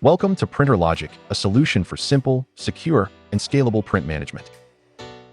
Welcome to PrinterLogic, a solution for simple, secure, and scalable print management.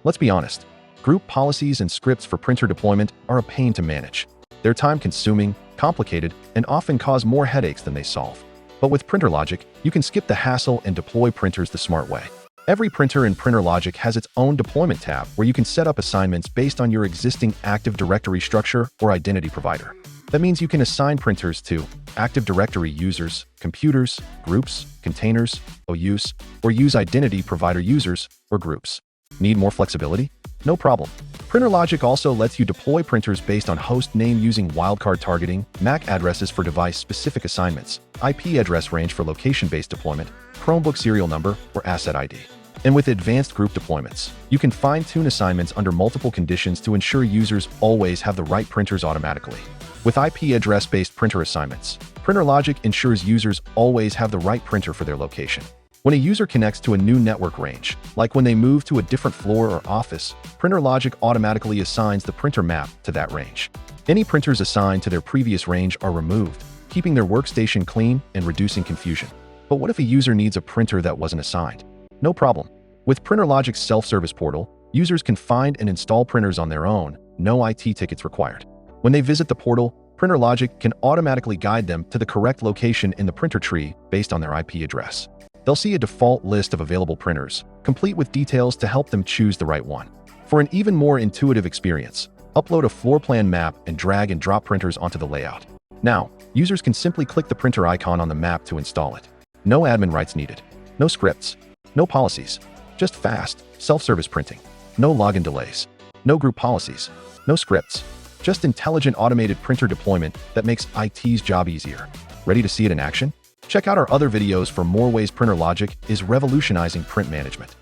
Let's be honest, group policies and scripts for printer deployment are a pain to manage. They're time-consuming, complicated, and often cause more headaches than they solve. But with PrinterLogic, you can skip the hassle and deploy printers the smart way. Every printer in PrinterLogic has its own deployment tab where you can set up assignments based on your existing Active Directory structure or identity provider. That means you can assign printers to Active Directory users, computers, groups, containers, OUs, or use identity provider users or groups. Need more flexibility? No problem. PrinterLogic also lets you deploy printers based on host name using wildcard targeting, MAC addresses for device-specific assignments, IP address range for location-based deployment, Chromebook serial number, or asset ID. And with advanced group deployments, you can fine-tune assignments under multiple conditions to ensure users always have the right printers automatically. With IP address-based printer assignments, PrinterLogic ensures users always have the right printer for their location. When a user connects to a new network range, like when they move to a different floor or office, PrinterLogic automatically assigns the printer map to that range. Any printers assigned to their previous range are removed, keeping their workstation clean and reducing confusion. But what if a user needs a printer that wasn't assigned? No problem. With PrinterLogic's self-service portal, users can find and install printers on their own, no IT tickets required. When they visit the portal, PrinterLogic can automatically guide them to the correct location in the printer tree based on their IP address. They'll see a default list of available printers, complete with details to help them choose the right one. For an even more intuitive experience, upload a floor plan map and drag and drop printers onto the layout. Now, users can simply click the printer icon on the map to install it. No admin rights needed. No scripts. No policies. Just fast, self-service printing. No login delays. No group policies. No scripts. Just intelligent automated printer deployment that makes IT's job easier. Ready to see it in action? Check out our other videos for more ways PrinterLogic is revolutionizing print management.